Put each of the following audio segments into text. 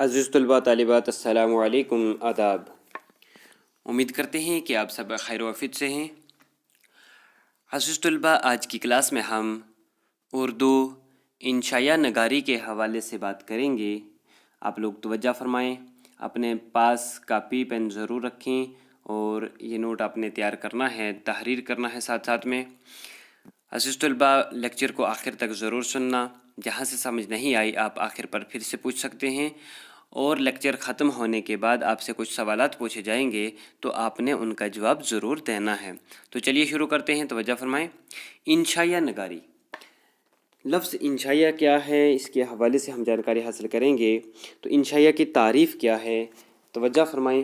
عزیز طلباء طالبات السلام علیکم، آداب۔ امید کرتے ہیں کہ آپ سب خیر و عافیت سے ہیں۔ عزیز طلباء، آج کی کلاس میں ہم اردو انشائیہ نگاری کے حوالے سے بات کریں گے۔ آپ لوگ توجہ فرمائیں، اپنے پاس کاپی پین ضرور رکھیں اور یہ نوٹ آپ نے تیار کرنا ہے، تحریر کرنا ہے ساتھ ساتھ میں۔ عزیز طلباء، لیکچر کو آخر تک ضرور سننا، جہاں سے سمجھ نہیں آئی آپ آخر پر پھر سے پوچھ سکتے ہیں، اور لیکچر ختم ہونے کے بعد آپ سے کچھ سوالات پوچھے جائیں گے تو آپ نے ان کا جواب ضرور دینا ہے۔ تو چلیے شروع کرتے ہیں، توجہ فرمائیں۔ انشائیہ نگاری، لفظ انشائیہ کیا ہے، اس کے حوالے سے ہم جانکاری حاصل کریں گے۔ تو انشائیہ کی تعریف کیا ہے، توجہ فرمائیں۔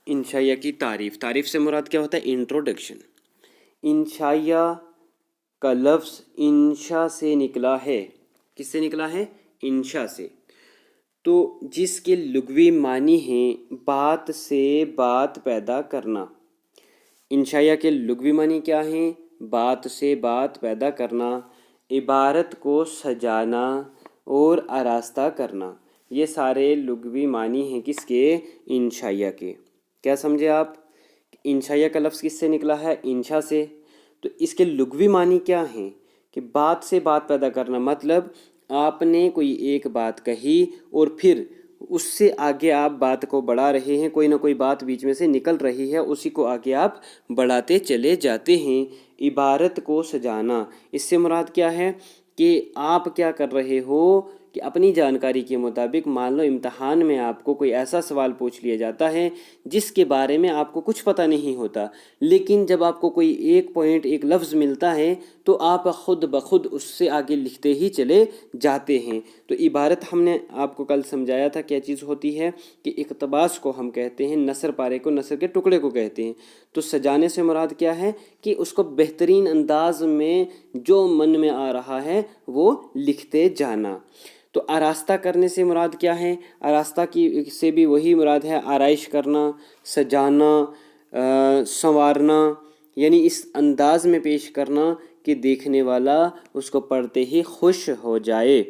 انشائیہ کی تعریف سے مراد کیا ہوتا ہے؟ انٹروڈکشن۔ انشائیہ کا لفظ انشا سے نکلا ہے۔ کس سے نکلا ہے؟ انشا سے۔ تو جس کے لغوی معنی ہیں بات سے بات پیدا کرنا۔ انشائیہ کے لغوی معنی کیا ہیں؟ بات سے بات پیدا کرنا، عبارت کو سجانا اور آراستہ کرنا۔ یہ سارے لغوی معنی ہیں کس کے؟ انشائیہ کے۔ کیا سمجھے آپ؟ انشائیہ کا لفظ کس سے نکلا ہے؟ انشا سے۔ تو اس کے لغوی معنی کیا ہیں؟ کہ بات سے بات پیدا کرنا، مطلب آپ نے کوئی ایک بات کہی اور پھر اس سے آگے آپ بات کو بڑھا رہے ہیں، کوئی نہ کوئی بات بیچ میں سے نکل رہی ہے، اسی کو آگے آپ بڑھاتے چلے جاتے ہیں۔ عبارت کو سجانا، اس سے مراد کیا ہے کہ آپ کیا کر رہے ہو کہ اپنی جانکاری کے مطابق، مان لو امتحان میں آپ کو کوئی ایسا سوال پوچھ لیا جاتا ہے جس کے بارے میں آپ کو کچھ پتہ نہیں ہوتا، لیکن جب آپ کو کوئی ایک پوائنٹ، ایک لفظ ملتا ہے تو آپ خود بخود اس سے آگے لکھتے ہی چلے جاتے ہیں۔ تو عبارت ہم نے آپ کو کل سمجھایا تھا کیا چیز ہوتی ہے، کہ اقتباس کو ہم کہتے ہیں، نثر پارے کو، نثر کے ٹکڑے کو کہتے ہیں۔ تو سجانے سے مراد کیا ہے کہ اس کو بہترین انداز میں جو من میں آ رہا ہے وہ لکھتے جانا۔ تو آراستہ کرنے سے مراد کیا ہے؟ آراستہ کی سے بھی وہی مراد ہے، آرائش کرنا، سجانا، سنوارنا، یعنی اس انداز میں پیش کرنا کہ دیکھنے والا اس کو پڑھتے ہی خوش ہو جائے۔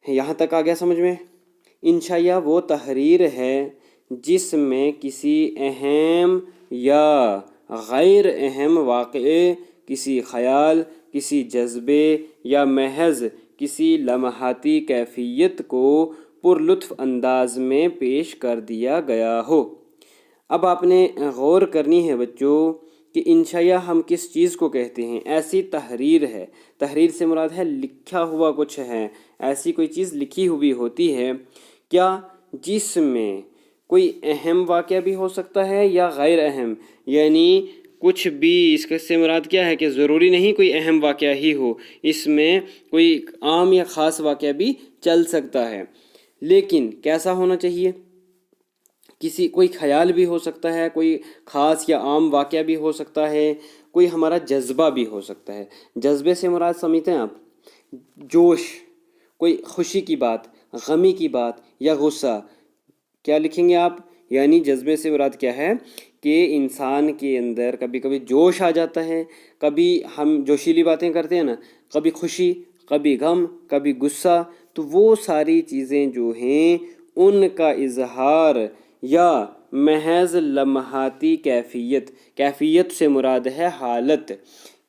یہاں تک آ گیا سمجھ میں؟ انشائیہ وہ تحریر ہے جس میں کسی اہم یا غیر اہم واقعے، کسی خیال، کسی جذبے یا محض کسی لمحاتی کیفیت کو پرلطف انداز میں پیش کر دیا گیا ہو۔ اب آپ نے غور کرنی ہے بچوں کہ انشائیہ ہم کس چیز کو کہتے ہیں؟ ایسی تحریر ہے۔ تحریر سے مراد ہے لکھا ہوا کچھ ہے، ایسی کوئی چیز لکھی ہوئی ہوتی ہے کیا جس میں کوئی اہم واقعہ بھی ہو سکتا ہے یا غیر اہم، یعنی کچھ بھی، اس سے مراد کیا ہے کہ ضروری نہیں کوئی اہم واقعہ ہی ہو، اس میں کوئی عام یا خاص واقعہ بھی چل سکتا ہے، لیکن کیسا ہونا چاہیے؟ کوئی خیال بھی ہو سکتا ہے، کوئی خاص یا عام واقعہ بھی ہو سکتا ہے، کوئی ہمارا جذبہ بھی ہو سکتا ہے۔ جذبے سے مراد سمجھتے ہیں آپ؟ جوش، کوئی خوشی کی بات، غمی کی بات یا غصہ، کیا لکھیں گے آپ؟ یعنی جذبے سے مراد کیا ہے کہ انسان کے اندر کبھی کبھی جوش آ جاتا ہے، کبھی ہم جوشیلی باتیں کرتے ہیں نا، کبھی خوشی، کبھی غم، کبھی غصہ، تو وہ ساری چیزیں جو ہیں ان کا اظہار یا محض لمحاتی کیفیت سے مراد ہے حالت،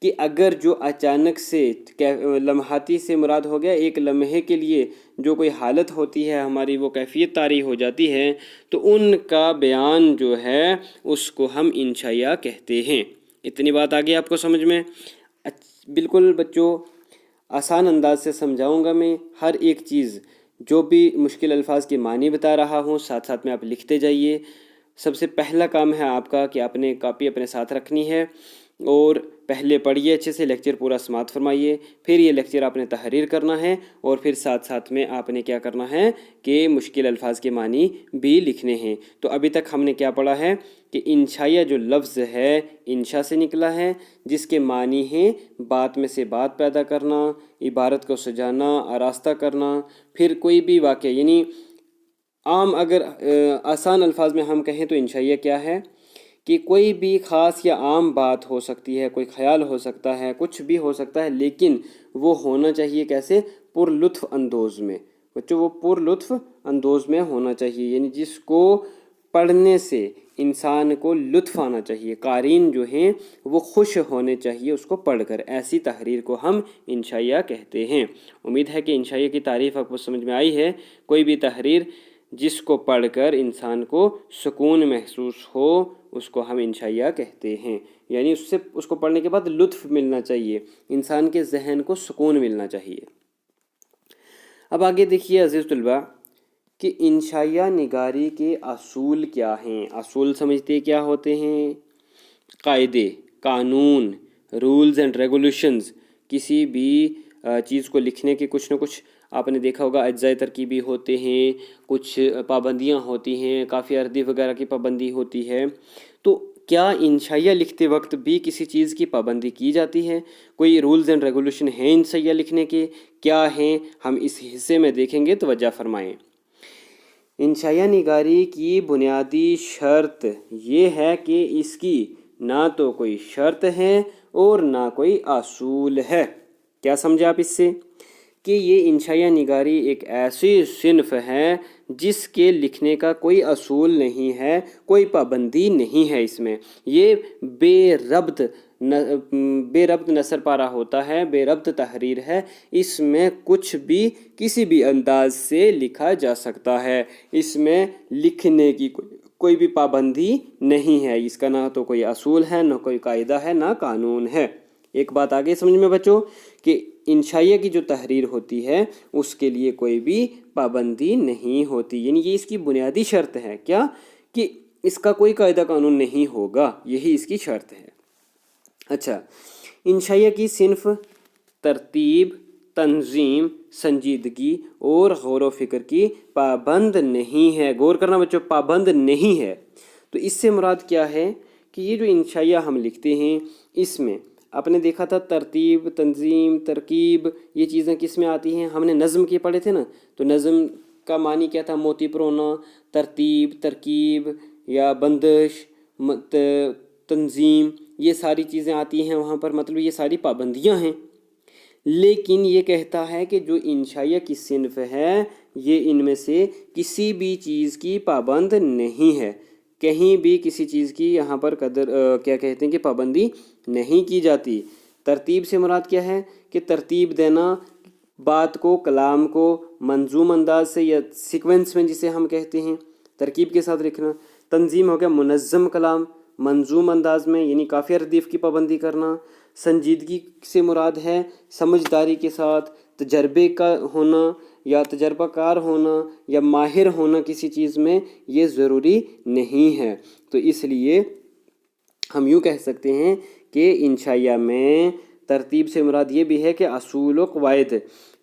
کہ اگر جو اچانک سے، لمحاتی سے مراد ہو گیا ایک لمحے کے لیے جو کوئی حالت ہوتی ہے ہماری، وہ کیفیت طاری ہو جاتی ہے، تو ان کا بیان جو ہے اس کو ہم انشائیہ کہتے ہیں۔ اتنی بات آگے آپ کو سمجھ میں؟ بالکل بچوں، آسان انداز سے سمجھاؤں گا میں ہر ایک چیز، جو بھی مشکل الفاظ کے معنی بتا رہا ہوں ساتھ ساتھ میں آپ لکھتے جائیے۔ سب سے پہلا کام ہے آپ کا کہ آپ نے کاپی اپنے ساتھ رکھنی ہے اور پہلے پڑھیے اچھے سے، لیکچر پورا سماعت فرمائیے، پھر یہ لیکچر آپ نے تحریر کرنا ہے اور پھر ساتھ ساتھ میں آپ نے کیا کرنا ہے کہ مشکل الفاظ کے معنی بھی لکھنے ہیں۔ تو ابھی تک ہم نے کیا پڑھا ہے کہ انشائیہ جو لفظ ہے انشا سے نکلا ہے، جس کے معنی ہیں بات میں سے بات پیدا کرنا، عبارت کو سجانا، آراستہ کرنا، پھر کوئی بھی واقعہ، یعنی عام اگر آسان الفاظ میں ہم کہیں تو انشائیہ کیا ہے کہ کوئی بھی خاص یا عام بات ہو سکتی ہے، کوئی خیال ہو سکتا ہے، کچھ بھی ہو سکتا ہے، لیکن وہ ہونا چاہیے کیسے؟ پر لطف اندوز میں۔ بچوں وہ پر لطف اندوز میں ہونا چاہیے، یعنی جس کو پڑھنے سے انسان کو لطف آنا چاہیے، قارئین جو ہیں وہ خوش ہونے چاہیے اس کو پڑھ کر، ایسی تحریر کو ہم انشائیہ کہتے ہیں۔ امید ہے کہ انشائیہ کی تعریف آپ کو سمجھ میں آئی ہے۔ کوئی بھی تحریر جس کو پڑھ کر انسان کو سکون محسوس ہو اس کو ہم انشائیہ کہتے ہیں، یعنی اس کو پڑھنے کے بعد لطف ملنا چاہیے، انسان کے ذہن کو سکون ملنا چاہیے۔ اب آگے دیکھیے عزیز طلباء کہ انشائیہ نگاری کے اصول کیا ہیں۔ اصول سمجھتے کیا ہوتے ہیں؟ قاعدے، قانون، رولز اینڈ ریگولیشنز۔ کسی بھی چیز کو لکھنے کے کچھ نہ کچھ آپ نے دیکھا ہوگا اجزائے ترکیبی ہوتے ہیں، کچھ پابندیاں ہوتی ہیں، کافی عرضی وغیرہ کی پابندی ہوتی ہے۔ تو کیا انشائیہ لکھتے وقت بھی کسی چیز کی پابندی کی جاتی ہے؟ کوئی رولز اینڈ ریگولیشن ہیں انشائیہ لکھنے کے؟ کیا ہیں؟ ہم اس حصے میں دیکھیں گے، توجہ فرمائیں۔ انشائیہ نگاری کی بنیادی شرط یہ ہے کہ اس کی نہ تو کوئی شرط ہے اور نہ کوئی اصول ہے۔ کیا سمجھے آپ اس سے؟ کہ یہ انشائیہ نگاری ایک ایسی صنف ہے جس کے لکھنے کا کوئی اصول نہیں ہے، کوئی پابندی نہیں ہے اس میں۔ یہ بے ربط نثر پارہ ہوتا ہے، بے ربط تحریر ہے، اس میں کچھ بھی کسی بھی انداز سے لکھا جا سکتا ہے، اس میں لکھنے کی کوئی بھی پابندی نہیں ہے، اس کا نہ تو کوئی اصول ہے، نہ کوئی قاعدہ ہے، نہ قانون ہے۔ ایک بات آگے سمجھ میں بچو کہ انشائیہ کی جو تحریر ہوتی ہے اس کے لیے کوئی بھی پابندی نہیں ہوتی، یعنی یہ اس کی بنیادی شرط ہے۔ کیا؟ کہ اس کا کوئی قاعدہ قانون نہیں ہوگا، یہی اس کی شرط ہے۔ اچھا، انشائیہ کی صنف ترتیب، تنظیم، سنجیدگی اور غور و فکر کی پابند نہیں ہے۔ غور کرنا بچوں، پابند نہیں ہے۔ تو اس سے مراد کیا ہے کہ یہ جو انشائیہ ہم لکھتے ہیں اس میں آپ نے دیکھا تھا ترتیب، تنظیم، ترکیب، یہ چیزیں کس میں آتی ہیں؟ ہم نے نظم کے پڑھے تھے نا، تو نظم کا معنی کیا تھا؟ موتی پرونا۔ ترتیب، ترکیب یا بندش، تنظیم، یہ ساری چیزیں آتی ہیں وہاں پر، مطلب یہ ساری پابندیاں ہیں۔ لیکن یہ کہتا ہے کہ جو انشائیہ کی صنف ہے یہ ان میں سے کسی بھی چیز کی پابند نہیں ہے، کہیں بھی کسی چیز کی یہاں پر کیا کہتے ہیں کہ پابندی نہیں کی جاتی۔ ترتیب سے مراد کیا ہے؟ کہ ترتیب دینا، بات کو، کلام کو منظوم انداز سے یا سیکوینس میں جسے ہم کہتے ہیں ترکیب کے ساتھ لکھنا۔ تنظیم ہو گیا منظم کلام، منظوم انداز میں، یعنی کافی ردیف کی پابندی کرنا۔ سنجیدگی سے مراد ہے سمجھداری کے ساتھ تجربے کا ہونا یا تجربہ کار ہونا یا ماہر ہونا کسی چیز میں، یہ ضروری نہیں ہے۔ تو اس لیے ہم یوں کہہ سکتے ہیں کہ انشائیہ میں ترتیب سے مراد یہ بھی ہے کہ اصول و قواعد،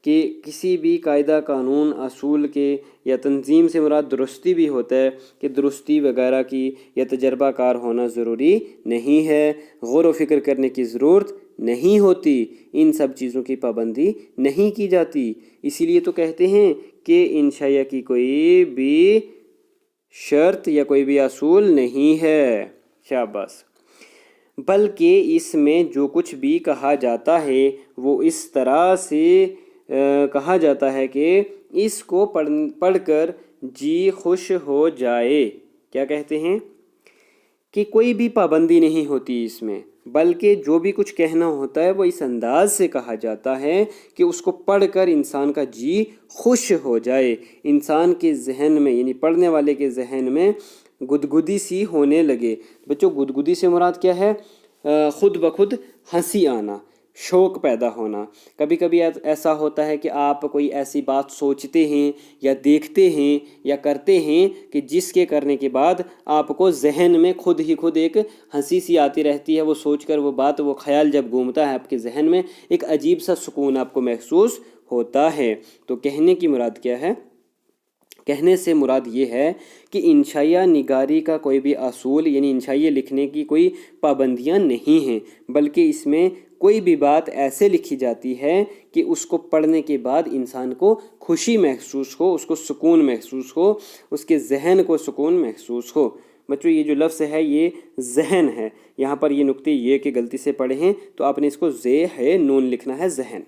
کہ کسی بھی قاعدہ قانون اصول کے، یا تنظیم سے مراد درستی بھی ہوتا ہے کہ درستی وغیرہ کی یا تجربہ کار ہونا ضروری نہیں ہے، غور و فکر کرنے کی ضرورت نہیں ہوتی، ان سب چیزوں کی پابندی نہیں کی جاتی۔ اسی لیے تو کہتے ہیں کہ انشائیہ کی کوئی بھی شرط یا کوئی بھی اصول نہیں ہے۔ شاباش۔ بلکہ اس میں جو کچھ بھی کہا جاتا ہے وہ اس طرح سے کہا جاتا ہے کہ اس کو پڑھ کر جی خوش ہو جائے۔ کیا کہتے ہیں؟ کہ کوئی بھی پابندی نہیں ہوتی اس میں، بلکہ جو بھی کچھ کہنا ہوتا ہے وہ اس انداز سے کہا جاتا ہے کہ اس کو پڑھ کر انسان کا جی خوش ہو جائے، انسان کے ذہن میں، یعنی پڑھنے والے کے ذہن میں گدگدی سی ہونے لگے۔ بچوں گدگدی سے مراد کیا ہے؟ خود بخود ہنسی آنا، شوق پیدا ہونا۔ کبھی کبھی ایسا ہوتا ہے کہ آپ کوئی ایسی بات سوچتے ہیں یا دیکھتے ہیں یا کرتے ہیں کہ جس کے کرنے کے بعد آپ کو ذہن میں خود ہی خود ایک ہنسی سی آتی رہتی ہے، وہ سوچ کر وہ بات، وہ خیال جب گھومتا ہے آپ کے ذہن میں، ایک عجیب سا سکون آپ کو محسوس ہوتا ہے۔ تو کہنے کی مراد کیا ہے؟ کہنے سے مراد یہ ہے کہ انشائیہ نگاری کا کوئی بھی اصول، یعنی انشائیہ لکھنے کی کوئی پابندیاں نہیں ہیں، بلکہ اس میں کوئی بھی بات ایسے لکھی جاتی ہے کہ اس کو پڑھنے کے بعد انسان کو خوشی محسوس ہو، اس کو سکون محسوس ہو، اس کے ذہن کو سکون محسوس ہو۔ بچوں یہ جو لفظ ہے یہ ذہن ہے، یہاں پر یہ نقطے یہ کہ غلطی سے پڑھے ہیں تو آپ نے اس کو زے ہے نون لکھنا ہے، ذہن۔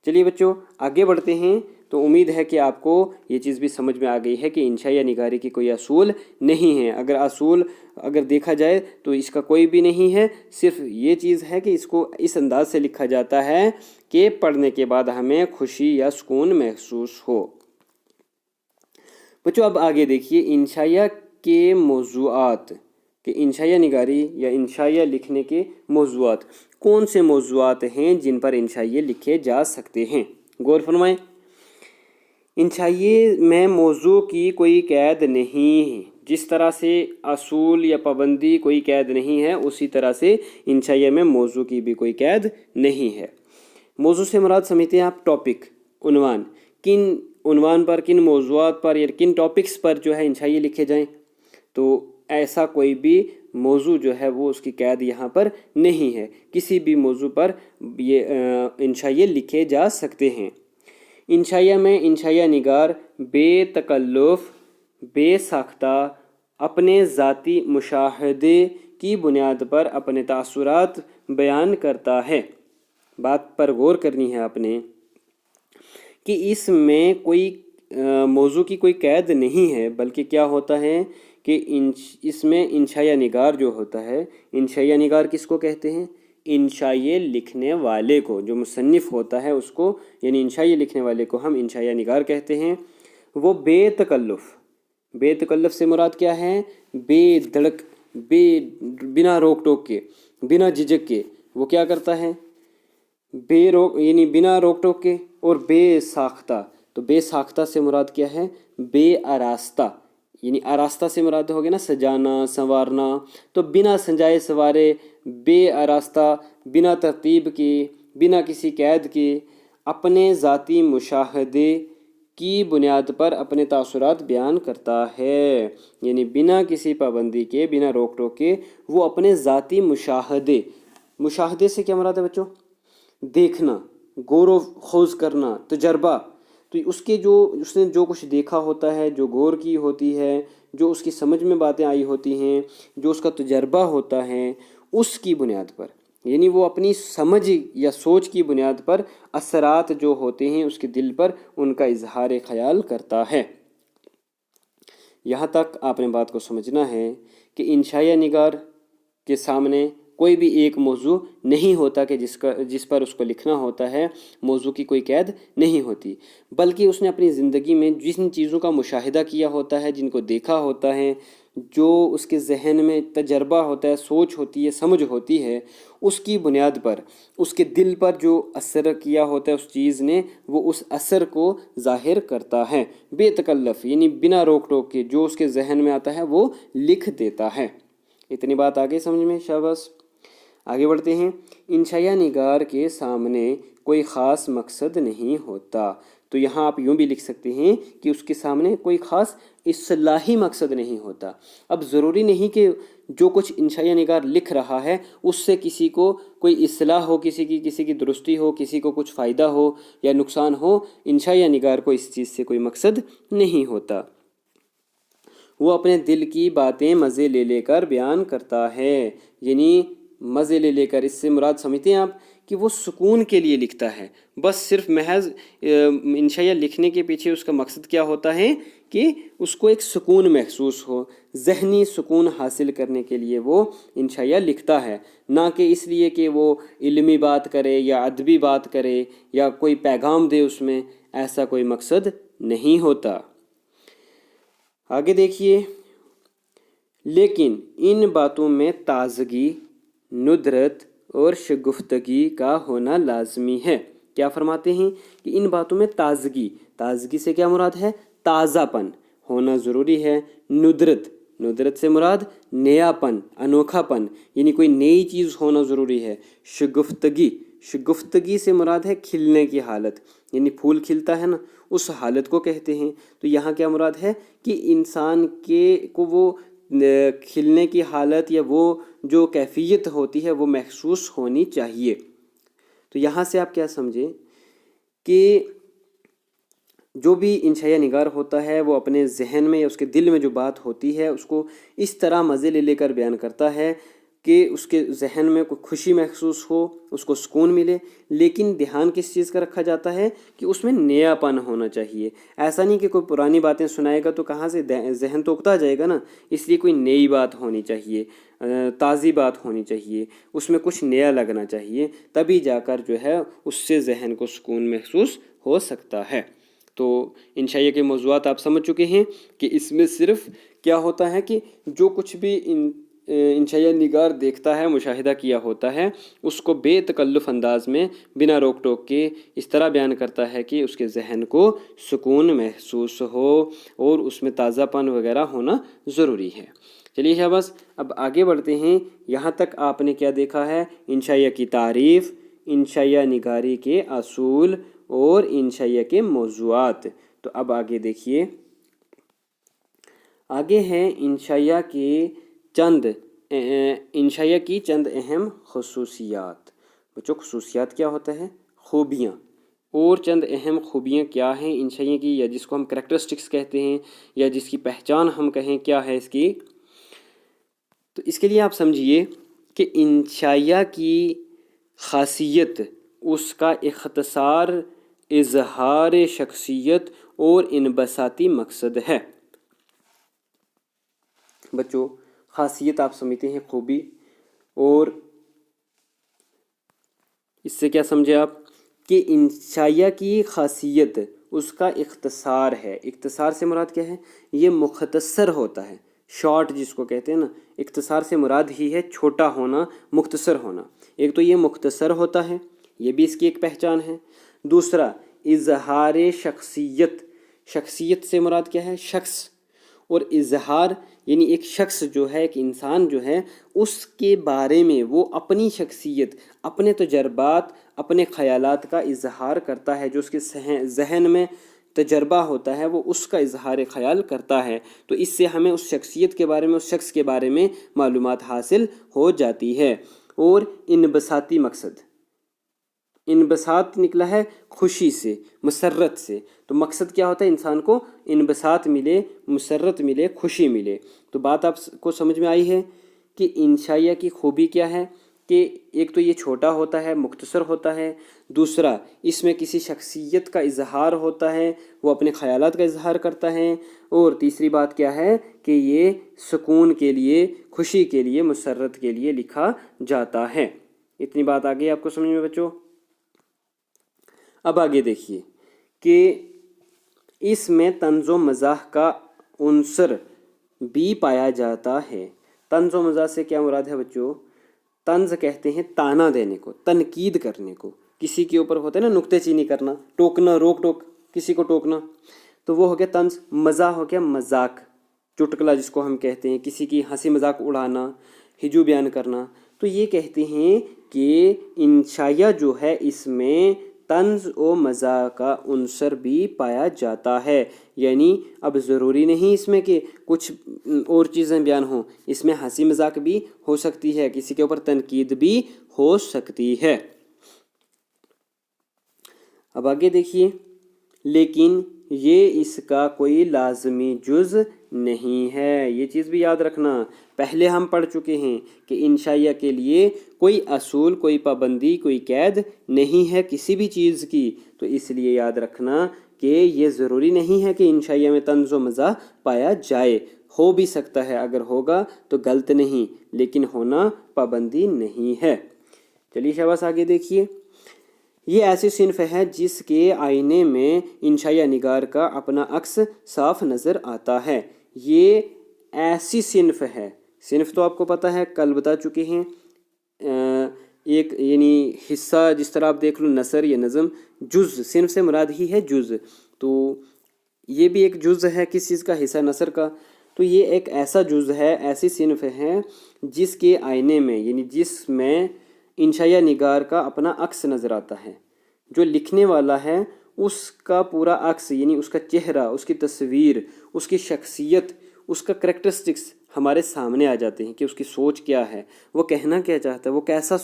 چلیے بچوں آگے بڑھتے ہیں۔ تو امید ہے کہ آپ کو یہ چیز بھی سمجھ میں آ گئی ہے کہ انشاء یا نگاری کی کوئی اصول نہیں ہے۔ اگر دیکھا جائے تو اس کا کوئی بھی نہیں ہے، صرف یہ چیز ہے کہ اس کو اس انداز سے لکھا جاتا ہے کہ پڑھنے کے بعد ہمیں خوشی یا سکون محسوس ہو۔ بچوں اب آگے دیکھیے انشائیہ کے موضوعات، کہ انشائیہ نگاری یا انشائیہ لکھنے کے موضوعات کون سے موضوعات ہیں جن پر انشائیے لکھے جا سکتے ہیں۔ غور فرمائیں، انشائیے میں موضوع کی کوئی قید نہیں ہے، جس طرح سے اصول یا پابندی کوئی قید نہیں ہے اسی طرح سے انشائیہ میں موضوع کی بھی کوئی قید نہیں ہے۔ موضوع سے مراد سمجھتے ہیں آپ ٹاپک، عنوان، کن عنوان پر، کن موضوعات پر یا کن ٹاپکس پر جو ہے انشائیے لکھے جائیں، تو ایسا کوئی بھی موضوع جو ہے وہ اس کی قید یہاں پر نہیں ہے، کسی بھی موضوع پر یہ انشائیے لکھے جا سکتے ہیں۔ انشائیہ میں انشائیہ نگار بے تکلف، بے ساختہ، اپنے ذاتی مشاہدے کی بنیاد پر اپنے تاثرات بیان کرتا ہے۔ بات پر غور کرنی ہے آپ نے کہ اس میں کوئی موضوع کی کوئی قید نہیں ہے، بلکہ کیا ہوتا ہے کہ اس میں انشائیہ نگار جو ہوتا ہے، انشائیہ نگار کس کو کہتے ہیں؟ انشائیے لکھنے والے کو، جو مصنف ہوتا ہے اس کو، یعنی انشائیے لکھنے والے کو ہم انشائیہ نگار کہتے ہیں۔ وہ بے تکلف سے مراد کیا ہے؟ بے دھڑک، بنا روک ٹوک کے، بنا جھجک کے وہ کیا کرتا ہے؟ یعنی بنا روک ٹوک کے، اور بے ساختہ، تو بے ساختہ سے مراد کیا ہے؟ بے آراستہ، یعنی آراستہ سے مراد ہو گیا نا سجانا، سنوارنا، تو بنا سنجائے سوارے، بے آراستہ، بنا ترتیب کے، بنا کسی قید کے، اپنے ذاتی مشاہدے کی بنیاد پر اپنے تاثرات بیان کرتا ہے، یعنی بنا کسی پابندی کے، بنا روک ٹوک کے وہ اپنے ذاتی مشاہدے سے کیا مراد ہے بچوں؟ دیکھنا، غور و خوض کرنا، تجربہ، تو اس نے جو کچھ دیکھا ہوتا ہے، جو غور کی ہوتی ہے، جو اس کی سمجھ میں باتیں آئی ہوتی ہیں، جو اس کا تجربہ ہوتا ہے، اس کی بنیاد پر، یعنی وہ اپنی سمجھ یا سوچ کی بنیاد پر اثرات جو ہوتے ہیں اس کے دل پر ان کا اظہار خیال کرتا ہے۔ یہاں تک آپ نے بات کو سمجھنا ہے کہ انشائیہ نگار کے سامنے کوئی بھی ایک موضوع نہیں ہوتا کہ جس پر اس کو لکھنا ہوتا ہے، موضوع کی کوئی قید نہیں ہوتی، بلکہ اس نے اپنی زندگی میں جن چیزوں کا مشاہدہ کیا ہوتا ہے، جن کو دیکھا ہوتا ہے، جو اس کے ذہن میں تجربہ ہوتا ہے، سوچ ہوتی ہے، سمجھ ہوتی ہے، اس کی بنیاد پر اس کے دل پر جو اثر کیا ہوتا ہے اس چیز نے، وہ اس اثر کو ظاہر کرتا ہے بے تکلف، یعنی بنا روک ٹوک کے، جو اس کے ذہن میں آتا ہے وہ لکھ دیتا ہے۔ اتنی بات آگے سمجھ میں؟ شاباش۔ آگے بڑھتے ہیں۔ انشائیہ نگار کے سامنے کوئی خاص مقصد نہیں ہوتا، تو یہاں آپ یوں بھی لکھ سکتے ہیں کہ اس کے سامنے کوئی خاص اصلاحی مقصد نہیں ہوتا۔ اب ضروری نہیں کہ جو کچھ انشائیہ نگار لکھ رہا ہے اس سے کسی کو کوئی اصلاح ہو، کسی کی درستی ہو، کسی کو کچھ فائدہ ہو یا نقصان ہو، انشائیہ نگار کو اس چیز سے کوئی مقصد نہیں ہوتا۔ وہ اپنے دل کی باتیں مزے لے کر بیان کرتا ہے، یعنی مزے لے کر، اس سے مراد سمجھتے ہیں آپ کہ وہ سکون کے لیے لکھتا ہے، بس صرف محض انشائیہ لکھنے کے پیچھے اس کا مقصد کیا ہوتا ہے کہ اس کو ایک سکون محسوس ہو، ذہنی سکون حاصل کرنے کے لیے وہ انشائیہ لکھتا ہے، نہ کہ اس لیے کہ وہ علمی بات کرے یا ادبی بات کرے یا کوئی پیغام دے اس میں، ایسا کوئی مقصد نہیں ہوتا۔ آگے دیکھیے، لیکن ان باتوں میں تازگی، ندرت اور شگفتگی کا ہونا لازمی ہے۔ کیا فرماتے ہیں کہ ان باتوں میں تازگی سے کیا مراد ہے؟ تازہ پن ہونا ضروری ہے۔ ندرت سے مراد نیا پن، انوکھا پن، یعنی کوئی نئی چیز ہونا ضروری ہے۔ شگفتگی سے مراد ہے کھلنے کی حالت، یعنی پھول کھلتا ہے نا، اس حالت کو کہتے ہیں۔ تو یہاں کیا مراد ہے کہ انسان کو وہ کھلنے کی حالت یا وہ جو کیفیت ہوتی ہے وہ محسوس ہونی چاہیے۔ تو یہاں سے آپ کیا سمجھیں کہ جو بھی انشائیہ نگار ہوتا ہے وہ اپنے ذہن میں یا اس کے دل میں جو بات ہوتی ہے اس کو اس طرح مزے لے لے کر بیان کرتا ہے کہ اس کے ذہن میں کوئی خوشی محسوس ہو، اس کو سکون ملے، لیکن دھیان کس چیز کا رکھا جاتا ہے کہ اس میں نیا پن ہونا چاہیے۔ ایسا نہیں کہ کوئی پرانی باتیں سنائے گا تو کہاں سے ذہن تو اکتا جائے گا نا، اس لیے کوئی نئی بات ہونی چاہیے، تازی بات ہونی چاہیے، اس میں کچھ نیا لگنا چاہیے، تبھی جا کر جو ہے اس سے ذہن کو سکون محسوس ہو سکتا ہے۔ تو انشائیہ کے موضوعات آپ سمجھ چکے ہیں کہ اس میں صرف کیا ہوتا ہے کہ جو کچھ بھی انشائیہ نگار دیکھتا ہے، مشاہدہ کیا ہوتا ہے، اس کو بے تکلف انداز میں بنا روک ٹوک کے اس طرح بیان کرتا ہے کہ اس کے ذہن کو سکون محسوس ہو اور اس میں تازہ پن وغیرہ ہونا ضروری ہے۔ چلیے شاباش، اب آگے بڑھتے ہیں۔ یہاں تک آپ نے کیا دیکھا ہے؟ انشائیہ کی تعریف، انشائیہ نگاری کے اصول اور انشائیہ کے موضوعات۔ تو اب آگے دیکھیے، آگے ہیں انشائیہ کی چند اہم خصوصیات۔ بچوں خصوصیات کیا ہوتا ہے؟ خوبیاں، اور چند اہم خوبیاں کیا ہیں انشائیہ کی، یا جس کو ہم کریکٹرسٹکس کہتے ہیں، یا جس کی پہچان ہم کہیں کیا ہے اس کی؟ تو اس کے لیے آپ سمجھیے کہ انشائیہ کی خاصیت اس کا اختصار، اظہار شخصیت اور انبساطی مقصد ہے۔ بچوں خاصیت آپ سمجھتے ہیں خوبی، اور اس سے کیا سمجھے آپ کہ انشائیہ کی خاصیت اس کا اختصار ہے۔ اختصار سے مراد کیا ہے؟ یہ مختصر ہوتا ہے، شارٹ جس کو کہتے ہیں نا۔ اختصار سے مراد ہی ہے چھوٹا ہونا، مختصر ہونا۔ ایک تو یہ مختصر ہوتا ہے، یہ بھی اس کی ایک پہچان ہے۔ دوسرا اظہار شخصیت، شخصیت سے مراد کیا ہے؟ شخص، اور اظہار یعنی ایک شخص جو ہے، ایک انسان جو ہے، اس کے بارے میں وہ اپنی شخصیت، اپنے تجربات، اپنے خیالات کا اظہار کرتا ہے۔ جو اس کے ذہن میں تجربہ ہوتا ہے وہ اس کا اظہار خیال کرتا ہے، تو اس سے ہمیں اس شخصیت کے بارے میں، اس شخص کے بارے میں معلومات حاصل ہو جاتی ہے۔ اور انبساطی مقصد، انبساط نکلا ہے خوشی سے، مسرت سے۔ تو مقصد کیا ہوتا ہے؟ انسان کو انبساط ملے، مسرت ملے، خوشی ملے۔ تو بات آپ کو سمجھ میں آئی ہے کہ انشائیہ کی خوبی کیا ہے؟ کہ ایک تو یہ چھوٹا ہوتا ہے، مختصر ہوتا ہے۔ دوسرا اس میں کسی شخصیت کا اظہار ہوتا ہے، وہ اپنے خیالات کا اظہار کرتا ہے۔ اور تیسری بات کیا ہے کہ یہ سکون کے لیے، خوشی کے لیے، مسرت کے لیے لکھا جاتا ہے۔ اتنی بات آ گئی آپ کو سمجھ میں بچوں؟ اب آگے دیکھیے کہ اس میں طنز و مزاح کا عنصر بھی پایا جاتا ہے۔ طنز و مزاح سے کیا مراد ہے بچوں؟ طنز کہتے ہیں تانا دینے کو، تنقید کرنے کو، کسی کے اوپر ہوتا ہے نا نکتے چینی کرنا، ٹوکنا، روک ٹوک، کسی کو ٹوکنا، تو وہ ہو گیا طنز۔ مزاح ہو گیا مذاق، چٹکلا جس کو ہم کہتے ہیں، کسی کی ہنسی مذاق اڑانا، ہجو بیان کرنا۔ تو یہ کہتے ہیں کہ انشائیہ جو ہے اس میں طنز و مزاح کا عنصر بھی پایا جاتا ہے۔ یعنی اب ضروری نہیں اس میں کہ کچھ اور چیزیں بیان ہوں، اس میں ہنسی مذاق بھی ہو سکتی ہے، کسی کے اوپر تنقید بھی ہو سکتی ہے۔ اب آگے دیکھیے، لیکن یہ اس کا کوئی لازمی جز نہیں ہے۔ یہ چیز بھی یاد رکھنا، پہلے ہم پڑھ چکے ہیں کہ انشائیہ کے لیے کوئی اصول، کوئی پابندی، کوئی قید نہیں ہے کسی بھی چیز کی۔ تو اس لیے یاد رکھنا کہ یہ ضروری نہیں ہے کہ انشائیہ میں طنز و مزاح پایا جائے۔ ہو بھی سکتا ہے، اگر ہوگا تو غلط نہیں، لیکن ہونا پابندی نہیں ہے۔ چلیے شاباش، آگے دیکھیے۔ یہ ایسی صنف ہے جس کے آئینے میں انشائیہ نگار کا اپنا عکس صاف نظر آتا ہے۔ یہ ایسی صنف ہے، صنف تو آپ کو پتہ ہے، کل بتا چکے ہیں، ایک یعنی حصہ جس طرح آپ دیکھ لو، نثر یا نظم، جز، صنف سے مراد ہی ہے جز، تو یہ بھی ایک جز ہے کس چیز کا؟ حصہ نثر کا۔ تو یہ ایک ایسا جز ہے، ایسی صنف ہے جس کے آئینے میں، یعنی جس میں انشائیہ نگار کا اپنا عکس نظر آتا ہے۔ جو لکھنے والا ہے اس کا پورا عکس، یعنی اس کا چہرہ، اس کی تصویر، اس کی شخصیت، اس کا کریکٹرسٹکس ہمارے سامنے آ جاتے ہیں کہ اس کی سوچ کیا ہے، وہ کہنا کیا چاہتا ہے، وہ کیسا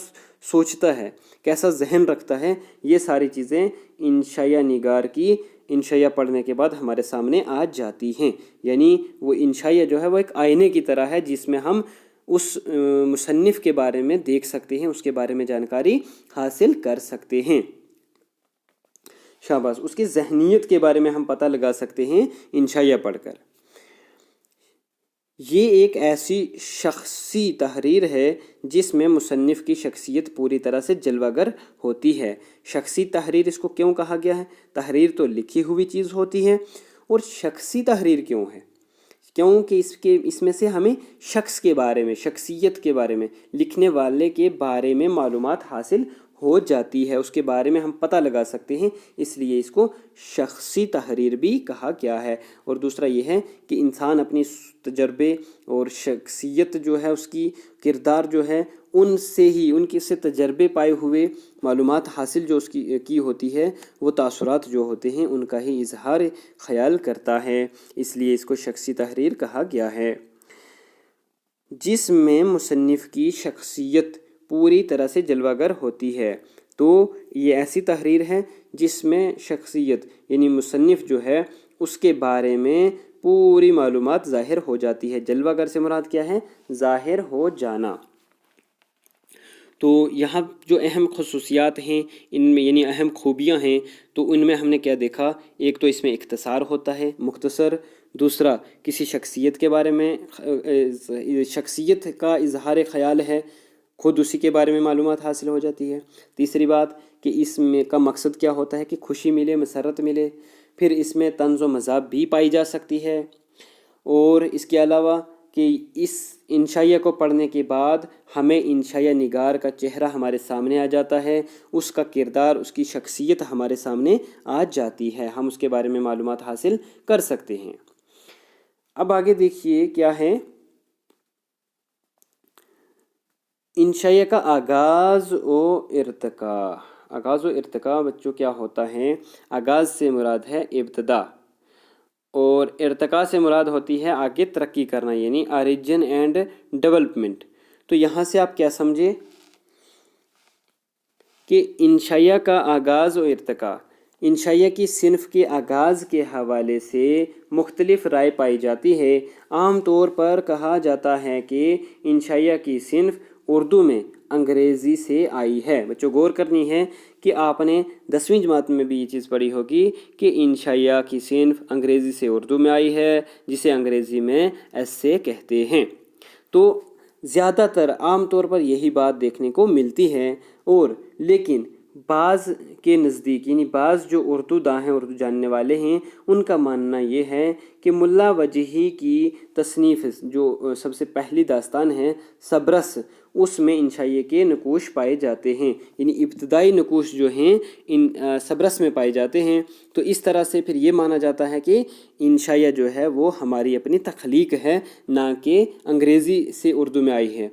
سوچتا ہے، کیسا ذہن رکھتا ہے۔ یہ ساری چیزیں انشائیہ نگار کی انشائیہ پڑھنے کے بعد ہمارے سامنے آ جاتی ہیں، یعنی وہ انشائیہ جو ہے وہ ایک آئینے کی طرح ہے جس میں ہم اس مصنف کے بارے میں دیکھ سکتے ہیں، اس کے بارے میں جانکاری حاصل کر سکتے ہیں۔ شاباش، اس کی ذہنیت کے بارے میں ہم پتہ لگا سکتے ہیں انشائیہ پڑھ کر۔ یہ ایک ایسی شخصی تحریر ہے جس میں مصنف کی شخصیت پوری طرح سے جلوہ گر ہوتی ہے۔ شخصی تحریر اس کو کیوں کہا گیا ہے؟ تحریر تو لکھی ہوئی چیز ہوتی ہے، اور شخصی تحریر کیوں ہے؟ کیونکہ اس میں سے ہمیں شخص کے بارے میں، شخصیت کے بارے میں، لکھنے والے کے بارے میں معلومات حاصل ہو جاتی ہے، اس کے بارے میں ہم پتہ لگا سکتے ہیں، اس لیے اس کو شخصی تحریر بھی کہا گیا ہے۔ اور دوسرا یہ ہے کہ انسان اپنی تجربے اور شخصیت جو ہے، اس کی کردار جو ہے، ان سے ہی، ان کے سے تجربے پائے ہوئے معلومات حاصل جو اس کی ہوتی ہے، وہ تاثرات جو ہوتے ہیں ان کا ہی اظہار خیال کرتا ہے، اس لیے اس کو شخصی تحریر کہا گیا ہے۔ جس میں مصنف کی شخصیت پوری طرح سے جلوہ گر ہوتی ہے، تو یہ ایسی تحریر ہے جس میں شخصیت یعنی مصنف جو ہے اس کے بارے میں پوری معلومات ظاہر ہو جاتی ہے۔ جلوہ گر سے مراد کیا ہے؟ ظاہر ہو جانا۔ تو یہاں جو اہم خصوصیات ہیں ان میں، یعنی اہم خوبیاں ہیں، تو ان میں ہم نے کیا دیکھا؟ ایک تو اس میں اختصار ہوتا ہے، مختصر۔ دوسرا، کسی شخصیت کے بارے میں شخصیت کا اظہار خیال ہے، خود اسی کے بارے میں معلومات حاصل ہو جاتی ہے۔ تیسری بات کہ اس میں کا مقصد کیا ہوتا ہے کہ خوشی ملے، مسرت ملے۔ پھر اس میں طنز و مزاح بھی پائی جا سکتی ہے، اور اس کے علاوہ کہ اس انشائیہ کو پڑھنے کے بعد ہمیں انشائیہ نگار کا چہرہ ہمارے سامنے آ جاتا ہے، اس کا کردار، اس کی شخصیت ہمارے سامنے آ جاتی ہے، ہم اس کے بارے میں معلومات حاصل کر سکتے ہیں۔ اب آگے دیکھیے کیا ہے، انشائیہ کا آغاز و ارتقاء۔ آغاز و ارتقاء بچوں کیا ہوتا ہے؟ آغاز سے مراد ہے ابتدا، اور ارتقاء سے مراد ہوتی ہے آگے ترقی کرنا، یعنی آریجن اینڈ ڈیولپمنٹ۔ تو یہاں سے آپ کیا سمجھے کہ انشائیہ کا آغاز و ارتقاء، انشائیہ کی صنف کے آغاز کے حوالے سے مختلف رائے پائی جاتی ہے۔ عام طور پر کہا جاتا ہے کہ انشائیہ کی صنف اردو میں انگریزی سے آئی ہے۔ بچوں غور کرنی ہے کہ آپ نے 10ویں جماعت میں بھی یہ چیز پڑھی ہوگی کہ انشائیہ کی صنف انگریزی سے اردو میں آئی ہے، جسے انگریزی میں ایسے کہتے ہیں۔ تو زیادہ تر عام طور پر یہی بات دیکھنے کو ملتی ہے، اور لیکن بعض کے نزدیک، یعنی بعض جو اردو داں ہیں، اردو جاننے والے ہیں، ان کا ماننا یہ ہے کہ ملا وجہی کی تصنیف جو سب سے پہلی داستان ہے سبرس، اس میں انشائیہ کے نقوش پائے جاتے ہیں، یعنی ابتدائی نقوش جو ہیں ان سبرس میں پائے جاتے ہیں۔ تو اس طرح سے پھر یہ مانا جاتا ہے کہ انشائیہ جو ہے وہ ہماری اپنی تخلیق ہے، نہ کہ انگریزی سے اردو میں آئی ہے۔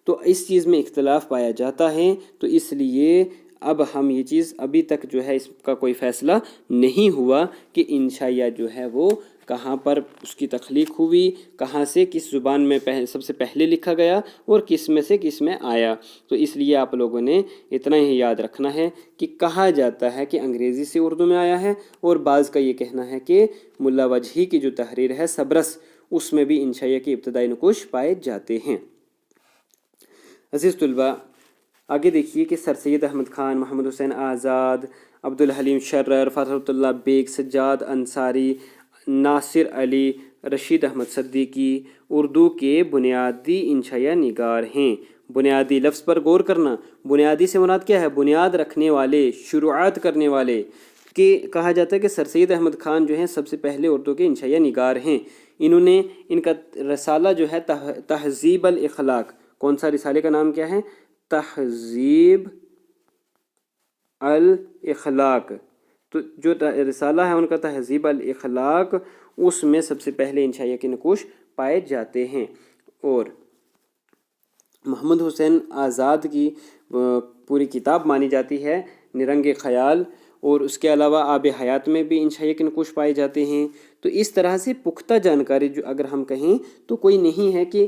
تو اس چیز میں اختلاف پایا جاتا ہے، تو اس لیے اب ہم یہ چیز ابھی تک جو ہے اس کا کوئی فیصلہ نہیں ہوا کہ انشائیہ جو ہے وہ کہاں پر اس کی تخلیق ہوئی، کہاں سے کس زبان میں سب سے پہلے لکھا گیا، اور کس میں سے کس میں آیا۔ تو اس لیے آپ لوگوں نے اتنا ہی یاد رکھنا ہے کہ کہا جاتا ہے کہ انگریزی سے اردو میں آیا ہے، اور بعض کا یہ کہنا ہے کہ ملا وجہی کی جو تحریر ہے سبرس، اس میں بھی انشائیہ کے ابتدائی نقوش پائے جاتے ہیں۔ عزیز طلباء، آگے دیکھیے کہ سر سید احمد خان، محمد حسین آزاد، عبدالحلیم شرر، فتح اللہ بیگ، سجاد انصاری، ناصر علی، رشید احمد صدیقی اردو کے بنیادی انشائیہ نگار ہیں۔ بنیادی لفظ پر غور کرنا، بنیادی سے مراد کیا ہے؟ بنیاد رکھنے والے، شروعات کرنے والے، کہ کہا جاتا ہے کہ سر سید احمد خان جو ہیں سب سے پہلے اردو کے انشائیہ نگار ہیں۔ انہوں نے، ان کا رسالہ جو ہے تہذیب الاخلاق، کون سا رسالے کا نام کیا ہے؟ تہذیب الاخلاق۔ تو جو رسالہ ہے ان کا تہذیب الاخلاق، اس میں سب سے پہلے انشائیہ کے نقوش پائے جاتے ہیں۔ اور محمد حسین آزاد کی پوری کتاب مانی جاتی ہے نرنگ خیال، اور اس کے علاوہ آب حیات میں بھی انشائیہ کے نقوش پائے جاتے ہیں۔ تو اس طرح سے پختہ جانکاری جو اگر ہم کہیں تو کوئی نہیں ہے کہ